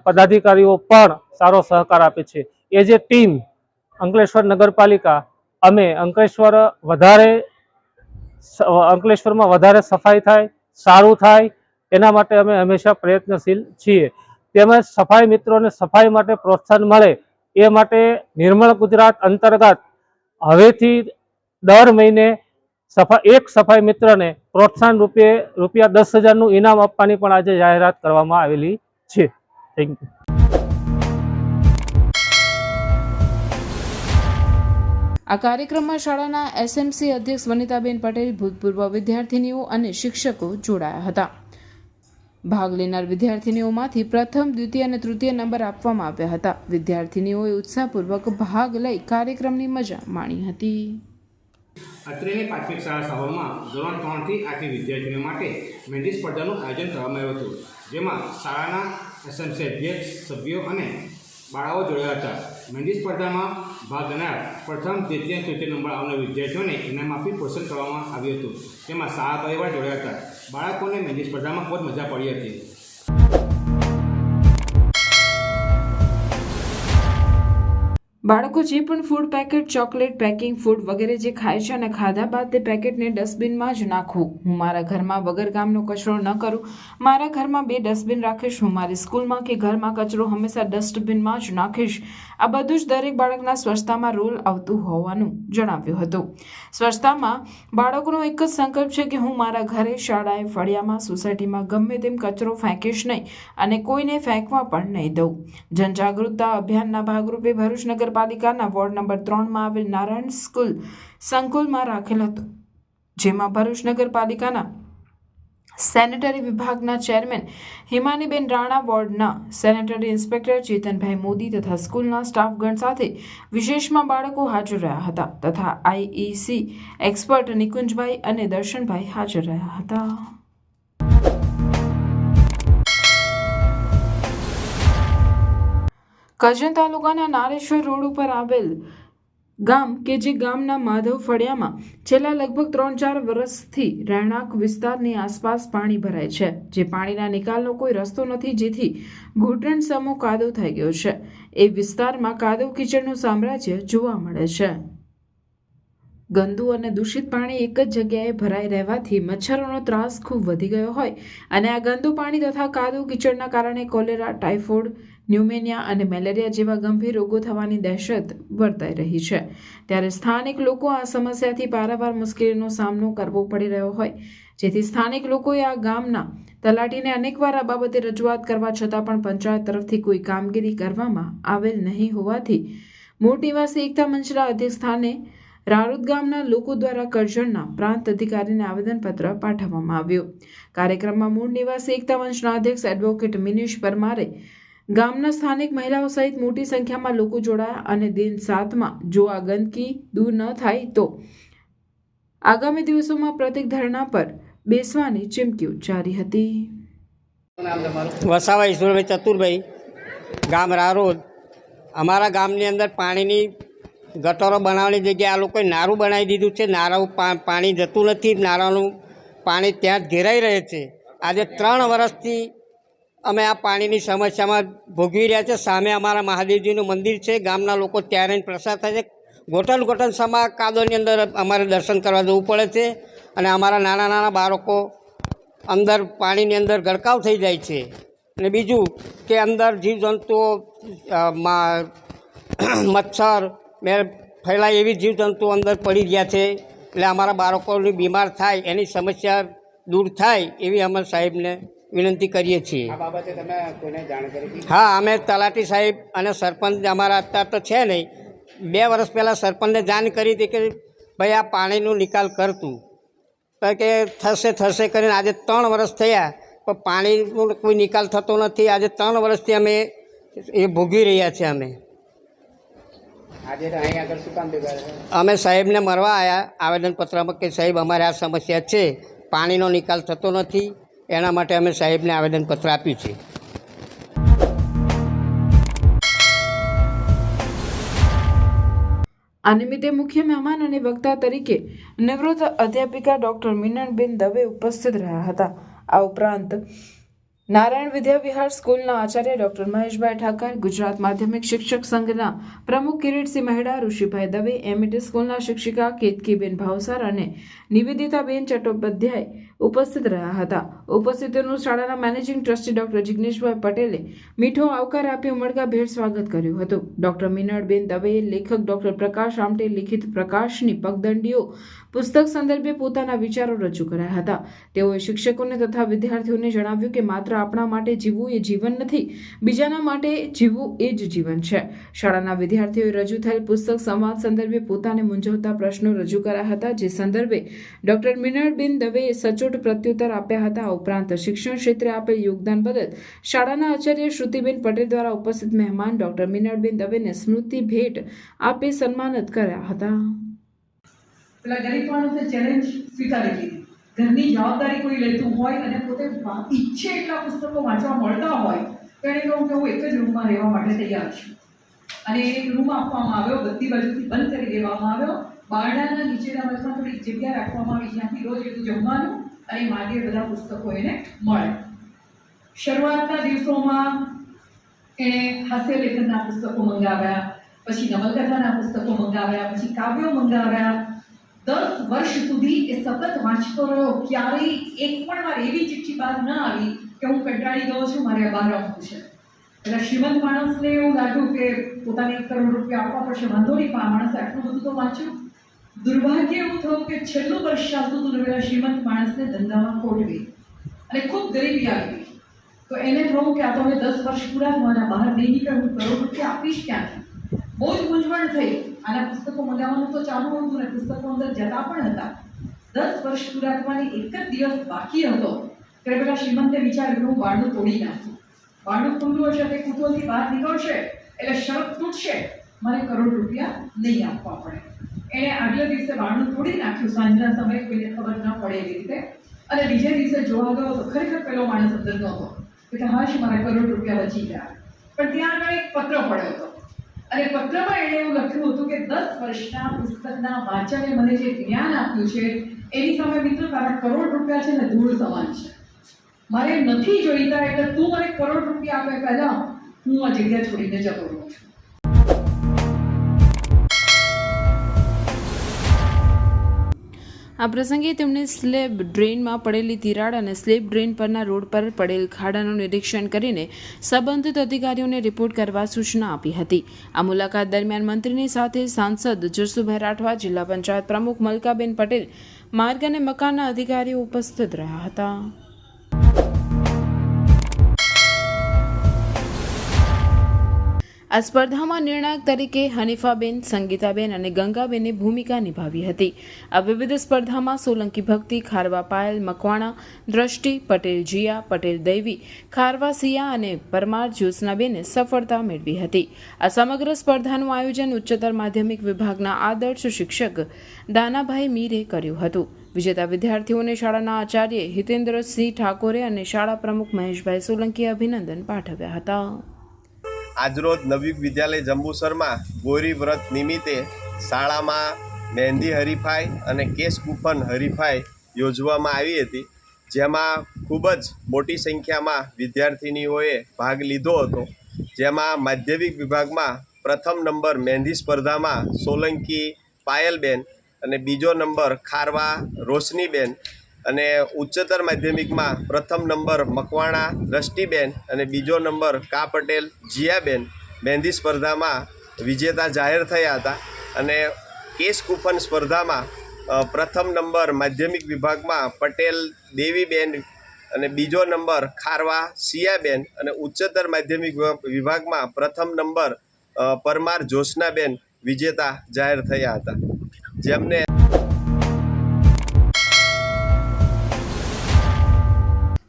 પદાધિકારીઓ પણ સારો સહકાર આપે છે। એ જે ટીમ અંકલેશ્વર નગરપાલિકા અમે અંકલેશ્વરમાં વધારે સફાઈ થાય, સારું થાય એના માટે અમે હંમેશા પ્રયત્નશીલ છીએ। તેમજ સફાઈ મિત્રોને સફાઈ માટે પ્રોત્સાહન મળે એ માટે નિર્મળ ગુજરાત અંતર્ગત હવેથી દર મહિને એક સફાઈ મિત્રને પ્રોત્સાહન રૂપે ₹10,000નું ઇનામ આપવાની પણ આજે જાહેરાત કરવામાં આવેલી છે. Thank you. આ કાર્યક્રમમાં શાળાના એસએમસી અધ્યક્ષ વનિતાબેન પટેલ, ભૂતપૂર્વ વિદ્યાર્થીનીઓ અને શિક્ષકો જોડાયા હતા. ભાગ લેનાર વિદ્યાર્થીનીઓમાંથી પ્રથમ, દ્વિતીય અને તૃતીય નંબર આપવામાં આવ્યા હતા. વિદ્યાર્થીનીઓએ ઉત્સાહપૂર્વક ભાગ લઈ કાર્યક્રમની મજા માણી હતી. અત્રેની પ્રાથમિક શાળા સાહોરમાં ધોરણ 3 થી 8ની વિદ્યાર્થીઓ માટે મહેંદી સ્પર્ધાનું આયોજન કરવામાં આવ્યું હતું, જેમાં શાળાના એસએમસી અધ્યક્ષ, સભ્યો અને બાળાઓ જોડાયા હતા. મહેંદી સ્પર્ધામાં ભાગ લેનાર પ્રથમ, દ્વિતીય અને તૃતીય નંબર આવનાર વિદ્યાર્થીઓને ઇનામ આપી પ્રોત્સાહન કરવામાં આવ્યું હતું. તેમાં શાળા પરિવાર જોડાયા હતા. બાળકોને મહેંદી સ્પર્ધામાં ખૂબ મજા પડી હતી. બાળકો જે પણ food packet, chocolate, packing food વગેરે જે ખાય છે અને ખાધા બાદ તે પેકેટને ડસ્ટબિનમાં જ નાખવું. હું મારા ઘરમાં વગર કામનો કચરો ન કરું. મારા ઘરમાં 2 ડસ્ટબિન રાખીશ. હું મારી સ્કૂલમાં કે ઘરમાં કચરો હંમેશા ડસ્ટબિનમાં જ નાખીશ. આ બધું જ દરેક બાળકના સ્વચ્છતામાં રોલ આવતું હોવાનું જણાવ્યું હતું. સ્વચ્છતામાં બાળકોનો એક જ સંકલ્પ છે કે હું મારા ઘરે, શાળાએ, ફળિયામાં, સોસાયટીમાં ગમે તેમ કચરો ફેંકીશ નહીં અને કોઈને ફેંકવા પણ નહીં દઉં. જનજાગૃતતા અભિયાનના ભાગરૂપે ભરૂચ નગરપાલિકાના વોર્ડ નંબર 3માં આવેલ નારાયણ સ્કૂલ સંકુલમાં રાખેલ હતો, જેમાં ભરૂચ નગરપાલિકાના સેનેટરી વિભાગના ચેરમેન હિમાનીબેન રાણા, વોર્ડના સેનેટરી ઇન્સ્પેક્ટર ચેતનભાઈ મોદી તથા સ્કૂલના સ્ટાફગણ સાથે વિશેષમાં બાળકો હાજર રહ્યા હતા તથા આઈઈસી એક્સપર્ટ નિકુંજભાઈ અને દર્શનભાઈ હાજર રહ્યા હતા. કરજણ તાલુકાના નારેશ્વર રોડ ઉપર આવેલ ગામ કે જે ગામના માધવ ફળિયામાં છેલ્લા લગભગ 3-4 વર્ષથી રહેણાંક વિસ્તારની આસપાસ પાણી ભરાય છે, જે પાણીના નિકાલનો કોઈ રસ્તો નથી, જેથી ઘૂંટણ સમો કાદવ થઈ ગયો છે. એ વિસ્તારમાં કાદવ કીચડનું સામ્રાજ્ય જોવા મળે છે. ગંદુ અને દૂષિત પાણી એક જ જગ્યાએ ભરાઈ રહેવાથી મચ્છરોનો ત્રાસ ખૂબ વધી ગયો હોય અને આ ગંદુ પાણી તથા કાદવ કીચડના કારણે કોલેરા, ટાઇફોઇડ, ન્યુમોનિયા અને મેલેરિયા જેવા ગંભીર રોગો થવાની દહેશત વર્તાઈ રહી છે. ત્યારે સ્થાનિક લોકો આ સમસ્યાથી પારાવાર મુશ્કેલીનો સામનો કરવો પડી રહ્યો હોય, જેથી સ્થાનિક લોકોએ આ ગામના તલાટીને અનેકવાર આ બાબતે રજૂઆત કરવા છતાં પણ પંચાયત તરફથી કોઈ કામગીરી કરવામાં આવેલ નહીં હોવાથી મૂળ નિવાસી એકતા મંચના અધ્યક્ષસ્થાને રારુદ ગામના લોકો દ્વારા કરજણના પ્રાંત અધિકારીને આવેદનપત્ર પાઠવવામાં આવ્યું. કાર્યક્રમમાં મૂળ નિવાસી એકતા મંચના અધ્યક્ષ એડવોકેટ મિનીશ પરમારે, ગામના સ્થાનિક મહિલાઓ સહિત મોટી સંખ્યામાં લોકો જોડાયા અને દિન 7માં જો આ ગંદકી દૂર ન થાય તો આગામી દિવસોમાં પ્રતિક ધરણા પર બેસવાની ચીમકી ઉચ્ચારી હતી. વસાવા ઈશ્વરભાઈ ચતુરભાઈ, ગામ રારોદ. અમારા ગામની અંદર પાણીની ગટરો બનાવવાની જગ્યાએ આ લોકોએ નારું બનાવી દીધું છે. નારાનું પાણી જતું નથી. નારાનું પાણી ત્યાં જ ઘેરાઈ રહે છે. આજે 3 વર્ષથી અમે આ પાણીની સમસ્યામાં ભોગવી રહ્યા છે. સામે અમારા મહાદેવજીનું મંદિર છે. ગામના લોકો ત્યાં રહીને પ્રસાદ થાય છે. ગોટન સમા કાદવની અંદર અમારે દર્શન કરવા જવું પડે છે અને અમારા નાના નાના બાળકો અંદર પાણીની અંદર ગરકાવ થઈ જાય છે. અને બીજું કે અંદર જીવજંતુઓ, મચ્છર ફેલાય એવી જીવજંતુઓ અંદર પડી ગયા છે. એટલે અમારા બાળકોની બીમાર થાય એની સમસ્યા દૂર થાય એવી અમે સાહેબને વિનંતી કરીએ છીએ. આ બાબતે તમે કોઈને જાણ કરી? હા, અમે તલાટી સાહેબ અને સરપંચ અમારા અત્યારે તો છે નહીં, 2 વર્ષ પહેલાં સરપંચને જાણ કરી હતી કે ભાઈ આ પાણીનો નિકાલ કરતું, તો કે થશે કરીને આજે 3 વર્ષ થયા પણ પાણીનો કોઈ નિકાલ થતો નથી. આજે 3 વર્ષથી અમે એ ભોગવી રહ્યા છીએ. આજે અહીં આગળ શું કામ ભેગા છે? અમે સાહેબને મળવા આવ્યા આવેદનપત્રમાં કે સાહેબ અમારે આ સમસ્યા છે, પાણીનો નિકાલ થતો નથી, એના માટે અમે સાહેબને આવેદનપત્ર આપ્યું છે. આ નિમિત્તે મુખ્ય મહેમાન અને વક્તા તરીકે નિવૃત્ત અધ્યાપિકા ડોક્ટર મીનનબેન દવે ઉપસ્થિત રહ્યા હતા. આ ઉપરાંત નારાયણ વિદ્યા વિહાર સ્કૂલના આચાર્ય ડોક્ટર મહેશભાઈ ઠાકર, ગુજરાત માધ્યમિક શિક્ષક સંઘના પ્રમુખ કિરીટસિંહ મહેડા, ઋષિભાઈ દવે, એમઈટી સ્કૂલના શિક્ષિકા કેતકીબેન ભાવસાર અને નિવેદિતાબેન ચટ્ટોપાધ્યાય ઉપસ્થિત રહ્યા હતા. ઉપસ્થિતોનું શાળાના મેનેજિંગ ટ્રસ્ટી ડોક્ટર જિગ્નેશભાઈ પટેલે મીઠો આવકાર આપી ઉમળકાભેર સ્વાગત કર્યું હતું. ડોક્ટર મીનળબેન દવેએ લેખક ડોક્ટર પ્રકાશ આમટે લિખિત પ્રકાશની પગદંડીઓ પુસ્તક સંદર્ભે પોતાના વિચારો રજૂ કર્યા હતા. તેઓએ શિક્ષકોને તથા વિદ્યાર્થીઓને જણાવ્યું કે માત્ર આપણા માટે જીવવું એ જીવન નથી, બીજાના માટે જીવવું એ જ જીવન છે. શાળાના વિદ્યાર્થીઓએ રજૂ થયેલ પુસ્તક સંવાદ સંદર્ભે પોતાને મૂંઝવતા પ્રશ્નો રજૂ કર્યા હતા, જે સંદર્ભે ડોક્ટર મીનળબેન દવેએ સચોટ પ્રત્યુત્તર આપ્યા હતા. આ ઉપરાંત શિક્ષણ ક્ષેત્રે આપેલ યોગદાન બદલ શાળાના આચાર્ય શ્રુતિબેન પટેલ દ્વારા ઉપસ્થિત મહેમાન ડોક્ટર મીનળબેન દવેને સ્મૃતિ ભેટ આપી સન્માનિત કર્યા હતા. પેલા ગરીબ માણસે ચેલેન્જ સ્વીકારી લીધી. ઘરની જવાબદારી કોઈ લેતું હોય અને પોતે ઈચ્છે એટલા પુસ્તકો વાંચવા મળતા હોય તો એને કહું કે હું એક જ રૂમમાં રહેવા માટે તૈયાર છું. અને એક રૂમ આપવામાં આવ્યો, બધી બાજુથી બંધ કરી દેવામાં આવ્યો. બારણાના નીચેના ભાગમાં થોડીક જગ્યા રાખવામાં આવી, જ્યાંથી રોજ એનું જમવાનું અને માટે બધા પુસ્તકો એને મળે. શરૂઆતના દિવસોમાં એણે હાસ્યલેખનના પુસ્તકો મંગાવ્યા, પછી નવલકથાના પુસ્તકો મંગાવ્યા, પછી કાવ્યો મંગાવ્યા. 10 વર્ષ સુધી એ સતત વાંચતો રહ્યો. ક્યારેય એક પણ વાર એવી ચિઠ્ઠી બહાર ન આવી કે હું કંટાળી ગયો છું, મારે બહાર આવવું છે. એટલે શ્રીમંત માણસને એવું લાગ્યું કે પોતાને 1 કરોડ રૂપિયા આપવા પડશે, વાંધો નહીં, પણ આ માણસે આટલું બધું તો વાંચ્યું. દુર્ભાગ્ય એવું થયું કે છેલ્લું વર્ષ ચાલતું હતું, પેલા શ્રીમંત માણસને ધંધામાં ખોટ ગઈ અને ખૂબ ગરીબી આવી ગઈ. તો એને થયું કે આ તો હવે 10 વર્ષ પૂરા થવાના, બહાર નહીં નીકળે, હું કરોડ રૂપિયા આપીશ ક્યાંથી? બહુ જ મૂંઝવણ થઈ. આના પુસ્તકો મંગાવવાનું તો ચાલુ હતું ને પુસ્તકો અંદર જતા પણ હતા. 10 વર્ષ પૂરા થવાની એક જ દિવસ બાકી હતો ત્યારે પેલા શ્રીમંતે વિચાર્યું હું બારણું તોડી નાખું. બારણું ખુલ્લું હશે, તે કુતૂહલથી બહાર નીકળશે એટલે શરત તૂટશે, મારે કરોડ રૂપિયા નહીં આપવા પડે. એણે આગલા દિવસે બારણું તોડી નાખ્યું, સાંજના સમયે કોઈને ખબર ન પડે એવી રીતે. અને બીજે દિવસે જોવા ગયો તો ખરેખર પેલો માણસ અંદર નહોતો. એટલે હાશ, મારા કરોડ રૂપિયા બચી ગયા. પણ ત્યાં આગળ એક પત્ર પડ્યો હતો અને પત્રમાં એણે એવું લખ્યું હતું કે 10 વર્ષના પુસ્તકના વાંચને મને જે જ્ઞાન આપ્યું છે એની સામે મિત્ર તારા કરોડ રૂપિયા છે ને ધૂળ સમાન છે. મારે નથી જોઈતા, એટલે તું મને કરોડ રૂપિયા આપે પહેલા હું આ જગ્યા છોડીને જતો રહું છું. આ પ્રસંગે તેમણે સ્લેબ ડ્રેનમાં પડેલી તિરાડ અને સ્લેબ ડ્રેન પરના રોડ પર પડેલ ખાડાનું નિરીક્ષણ કરીને સંબંધિત અધિકારીઓને રિપોર્ટ કરવા સૂચના આપી હતી. આ મુલાકાત દરમિયાન મંત્રીની સાથે સાંસદ જસુભાઈ રાઠવા, જિલ્લા પંચાયત પ્રમુખ મલકાબેન પટેલ, માર્ગ અને મકાનના અધિકારીઓ ઉપસ્થિત રહ્યા હતા. આ સ્પર્ધામાં નિર્ણાયક તરીકે હનીફાબેન, સંગીતાબેન અને ગંગાબેને ભૂમિકા નિભાવી હતી. આ વિવિધ સ્પર્ધામાં સોલંકી ભક્તિ, ખારવા પાયલ, મકવાણા દ્રષ્ટિ, પટેલ જીયા, પટેલ દૈવી, ખારવા સિયા અને પરમાર જ્યોત્સનાબેને સફળતા મેળવી હતી. આ સમગ્ર સ્પર્ધાનું આયોજન ઉચ્ચતર માધ્યમિક વિભાગના આદર્શ શિક્ષક દાનાભાઈ મીરે કર્યું હતું. વિજેતા વિદ્યાર્થીઓને શાળાના આચાર્ય હિતેન્દ્રસિંહ ઠાકોરે અને શાળા પ્રમુખ મહેશભાઈ સોલંકીએ અભિનંદન પાઠવ્યા હતા. આજરોજ નવયુગ વિદ્યાલય જંબુસરમાં ગૌરી વ્રત નિમિત્તે શાળામાં મહેંદી હરીફાઈ અને કેસ કૂપન હરીફાઈ યોજવામાં આવી હતી, જેમાં ખૂબ જ મોટી સંખ્યામાં વિદ્યાર્થિનીઓએ ભાગ લીધો હતો. જેમાં માધ્યમિક વિભાગમાં પ્રથમ નંબર મહેંદી સ્પર્ધામાં સોલંકી પાયલબેન અને બીજો નંબર ખારવા રોશનીબેન અને ઉચ્ચતર માધ્યમિકમાં પ્રથમ નંબર મકવાણા દ્રષ્ટિબેન અને બીજો નંબર કા પટેલ જીયાબેન મહેંદી સ્પર્ધામાં વિજેતા જાહેર થયા હતા. અને કેસ કૂપન સ્પર્ધામાં પ્રથમ નંબર માધ્યમિક વિભાગમાં પટેલ દેવીબેન અને બીજો નંબર ખારવા સિયાબેન અને ઉચ્ચતર માધ્યમિક વિભાગમાં પ્રથમ નંબર પરમાર જ્યોત્સનાબેન વિજેતા જાહેર થયા હતા. જેમને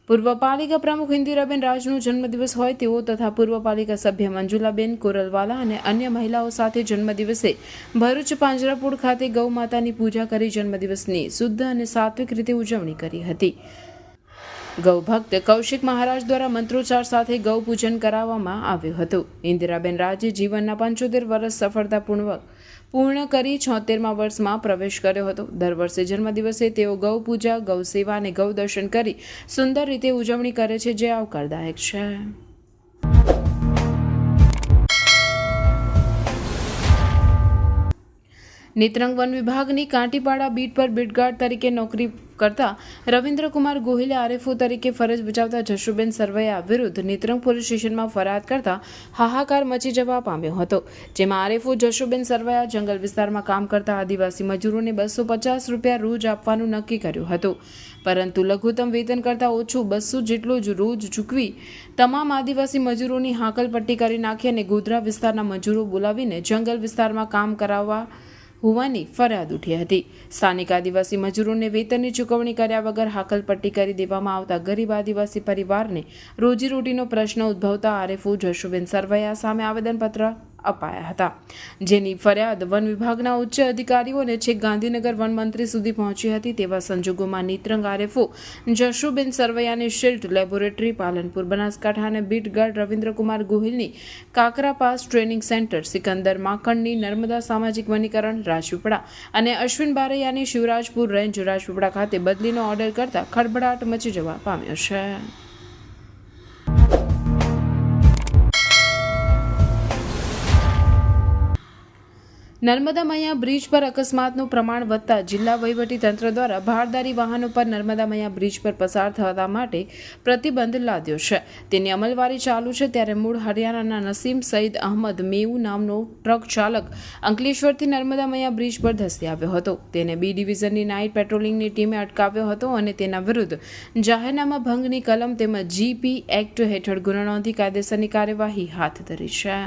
પૂર્વ પાલિકા પ્રમુખ ઇન્દિરાબેન રાજનો જન્મદિવસ હોય તેઓ તથા પૂર્વ પાલિકા સભ્ય મંજુલાબેન કોરલવાલા અને અન્ય મહિલાઓ સાથે જન્મદિવસે ભરૂચ પાંજરાપોળ ખાતે ગૌ માતાની પૂજા કરી જન્મદિવસની શુદ્ધ અને સાત્વિક રીતે ઉજવણી કરી હતી. ગૌભક્ત કૌશિક મહારાજ દ્વારા મંત્રોચ્ચાર સાથે ગૌ પૂજન કરાવવામાં આવ્યું હતું. ઇન્દિરાબેન રાજે જીવનના 75 વર્ષ સફળતાપૂર્વક પૂર્ણ કરી 76મા વર્ષમાં પ્રવેશ કર્યો હતો. દર વર્ષે જન્મદિવસે તેઓ ગૌ પૂજા, ગૌ સેવા અને ગૌ દર્શન કરી સુંદર રીતે ઉજવણી કરે છે, જે આવકારદાયક છે. નેત્રંગ વન વિભાગની કાંટીપાડા બીટ પર બીટગાર્ડ તરીકે નોકરી કરતા રવિન્દ્રકુમાર ગોહિલે આરએફઓ તરીકે ફરજ બજાવતા જશુબેન સરવૈયા વિરુદ્ધ નેત્રંગ પોલીસ સ્ટેશનમાં ફરિયાદ કરતા હાહાકાર મચી જવા પામ્યો હતો. જેમાં આરએફઓ જશુબેન સરવૈયા જંગલ વિસ્તારમાં કામ કરતા આદિવાસી મજૂરોને 250 રૂપિયા રોજ આપવાનું નક્કી કર્યું હતું, પરંતુ લઘુત્તમ વેતન કરતાં ઓછું 200 જેટલું જ રોજ ચૂકવી તમામ આદિવાસી મજૂરોની હાકલપટ્ટી કરી નાખી અને ગોધરા વિસ્તારના મજૂરો બોલાવીને જંગલ વિસ્તારમાં કામ કરાવવા હોવાની ફરિયાદ ઉઠી હતી. સ્થાનિક આદિવાસી મજૂરોને વેતનની ચૂકવણી કર્યા વગર હાકલપટ્ટી કરી દેવામાં આવતા ગરીબ આદિવાસી પરિવારને રોજીરોટીનો પ્રશ્ન ઉદ્ભવતા આરએફઓ જશુબેન સરવૈયા સામે આવેદનપત્ર અપાયા હતા, જેની ફરિયાદ વન વિભાગના ઉચ્ચ અધિકારીઓ અને છેક ગાંધીનગર વન મંત્રી સુધી પહોંચી હતી. તેવા સંજોગોમાં નેત્રંગ આરએફઓ જશુબેન સરવૈયાની શિલ્ડ લેબોરેટરી પાલનપુર બનાસકાંઠા અને બીટગાર્ડ રવિન્દ્રકુમાર ગોહિલની કાકરા પાસ ટ્રેનિંગ સેન્ટર, સિકંદર માખણની નર્મદા સામાજિક વનીકરણ રાજપીપળા અને અશ્વિન બારૈયાની શિવરાજપુર રેન્જ રાજપીપળા ખાતે બદલીનો ઓર્ડર કરતા ખળભળાટ મચી જવા પામ્યો છે. નર્મદા મૈયા બ્રિજ પર અકસ્માતનું પ્રમાણ વધતા જિલ્લા વહીવટીતંત્ર દ્વારા ભારદારી વાહનો પર નર્મદા મૈયા બ્રિજ પર પસાર થવા માટે પ્રતિબંધ લાદ્યો છે. તેની અમલવારી ચાલુ છે. ત્યારે મૂળ હરિયાણાના નસીમ સઈદ અહમદ મેઉ નામનો ટ્રક ચાલક અંકલેશ્વરથી નર્મદા મૈયા બ્રિજ પર ધસી આવ્યો હતો. તેને બી ડિવિઝનની નાઇટ પેટ્રોલિંગની ટીમે અટકાવ્યો હતો અને તેના વિરુદ્ધ જાહેરનામા ભંગની કલમ તેમજ જીપી એક્ટ હેઠળ ગુનો નોંધી કાયદેસરની કાર્યવાહી હાથ ધરી છે.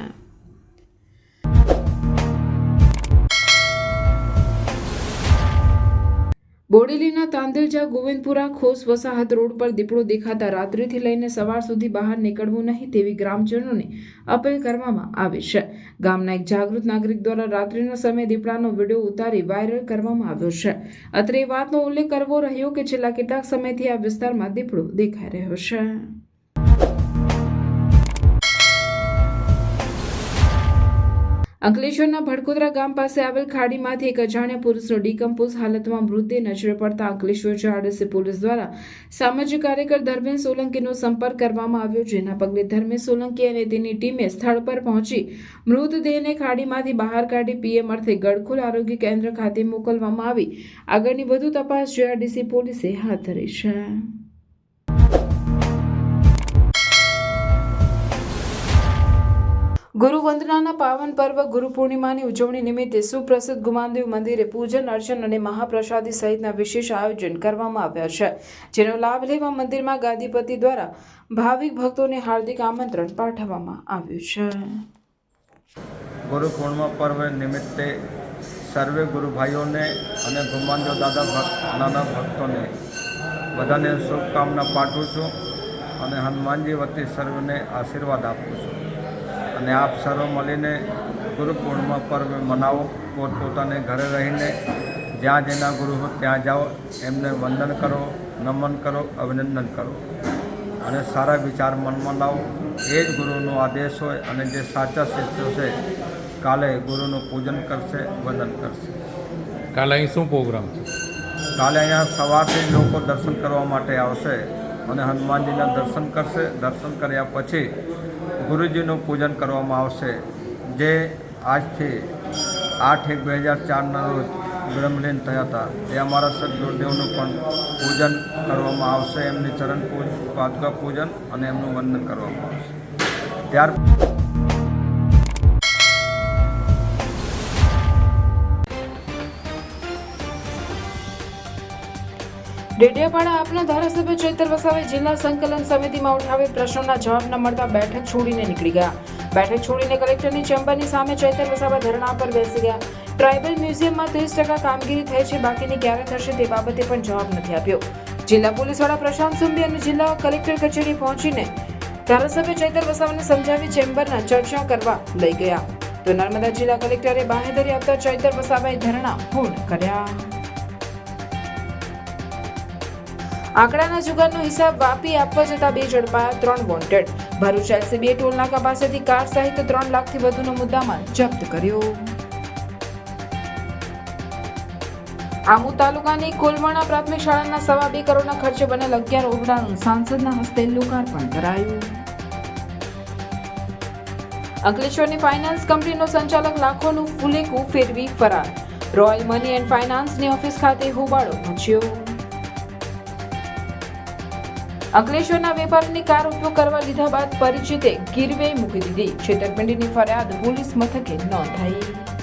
બોડેલીના તાંદલજા ગોવિંદપુરા ખોસ વસાહત રોડ પર દીપડો દેખાતા રાત્રિથી લઈને સવાર સુધી બહાર નીકળવું નહીં તેવી ગ્રામજનોને અપીલ કરવામાં આવી છે. ગામના એક જાગૃત નાગરિક દ્વારા રાત્રિના સમયે દીપડાનો વિડીયો ઉતારી વાયરલ કરવામાં આવ્યો છે. અત્રે એ વાતનો ઉલ્લેખ કરવો રહ્યો કે છેલ્લા કેટલાક સમયથી આ વિસ્તારમાં દીપડો દેખાઈ રહ્યો છે. અંકલેશ્વરના ભડકોદરા ગામ પાસે આવેલ ખાડીમાંથી એક અજાણ્યા પુરુષનો ડિકમ્પોઝ હાલતમાં મૃતદેહ નજરે પડતા અંકલેશ્વર જીઆરડીસી પોલીસ દ્વારા સામાજિક કાર્યકર ધર્મેશ સોલંકીનો સંપર્ક કરવામાં આવ્યો, જેના પગલે ધર્મેશ સોલંકી અને તેની ટીમે સ્થળ પર પહોંચી મૃતદેહને ખાડીમાંથી બહાર કાઢી પીએમ અર્થે ગડખોલ આરોગ્ય કેન્દ્ર ખાતે મોકલવામાં આવી આગળની વધુ તપાસ જીઆરડીસી પોલીસે હાથ ધરી છે. ગુરુ વંદનાના પાવન પર્વ ગુરુ પૂર્ણિમાની ઉજવણી નિમિત્તે સુપ્રસિદ્ધ ગુમાનદેવ મંદિરે પૂજન અર્ચન અને મહાપ્રસાદી સહિતના વિશેષ આયોજન કરવામાં આવ્યા છે, જેનો લાભ લેવા મંદિરમાં ગાદીપતિ દ્વારા ભાવિક ભક્તોને હાર્દિક આમંત્રણ પાઠવવામાં આવ્યું છે. ગુરુ પૂર્ણિમા પર્વ નિમિત્તે સર્વે ગુરુ ભાઈઓને અને ગુમાનદેવ દાદા નાના ભક્તોને બધાને શુભકામના પાઠવું છું અને હનુમાનજી વતી સર્વને આશીર્વાદ આપું છું. અને આપ સર્વ મળીને ગુરુ પૂર્ણિમા પર્વ મનાવો. પોતપોતાને ઘરે રહીને જ્યાં જેના ગુરુ હોય ત્યાં જાઓ, એમને વંદન કરો, નમન કરો, અભિનંદન કરો અને સારા વિચાર મનમાં લાવો. એ જ ગુરુનો આદેશ હોય અને જે સાચા શિષ્યો છે કાલે ગુરુનું પૂજન કરશે, વંદન કરશે. કાલે અહીં શું પ્રોગ્રામ છે? કાલે અહીંયા સવારથી લોકો દર્શન કરવા માટે આવશે અને હનુમાનજીના દર્શન કરશે. દર્શન કર્યા પછી ગુરુજીનું પૂજન કરવામાં આવશે, જે આજથી 8/1/2004ના રોજ બ્રહ્મલીન થયા હતા. એ અમારા સદગુરુદેવનું પણ પૂજન કરવામાં આવશે, એમની ચરણ પાદુકા પૂજન અને એમનું વંદન કરવામાં આવશે. ત્યાર ડેડિયાપાડા આપના ધારાસભ્ય ચૈતર વસાવે જિલ્લા સંકલન સમિતિમાં ઉઠાવે પ્રશ્નોના જવાબ ન મળતા બેઠક છોડીને નીકળી ગયા. બેઠક છોડીને કલેક્ટરની ચેમ્બરની સામે ચૈતર વસાવા ધરણા પર બેસી ગયા. ટ્રાઇબલ મ્યુઝિયમમાં 30% કામગીરી થઈ છે, બાકીની ક્યારે થશે તે બાબતે પણ જવાબ નથી આપ્યો. જિલ્લા પોલીસ વડા પ્રશાંત સુંબી અને જિલ્લા કલેક્ટર કચેરી પહોંચીને ધારાસભ્ય ચૈતર વસાવાને સમજાવી ચેમ્બરના ચર્ચા કરવા લઈ ગયા, તો નર્મદા જિલ્લા કલેક્ટરે બાંહેધરી આપતા ચૈતર વસાવાએ ધરણા પૂર્ણ કર્યા. આંકડાના જુગારનો હિસાબ વાપી આપવા જતા 2 ઝડપાયા, 3 વોન્ટેડ. ભરૂચ એલસીબીએ ટોલનાકા પાસેથી કાર સહિત 3 લાખથી વધુનો મુદ્દામાલ જપ્ત કર્યો. આમોદ તાલુકાની કોલવણા પ્રાથમિક શાળાના 2.25 કરોડના ખર્ચે બનેલ 11 ઓરડાનું સાંસદના હસ્તે લોકાર્પણ કરાયું. અંકલેશ્વરની ફાઇનાન્સ કંપનીનો સંચાલક લાખોનું ફુલેકું ફેરવી ફરાર. રોયલ મની એન્ડ ફાઇનાન્સની ઓફિસ ખાતે હોબાળો મચ્યો. અંકલેશ્વરના વેપારીની કાર ઉપયોગ કરવા લીધા બાદ પરિચિતે ગીરવે મૂકી દીધી. છેતરપિંડીની ફરિયાદ પોલીસ મથકે નોંધાઈ.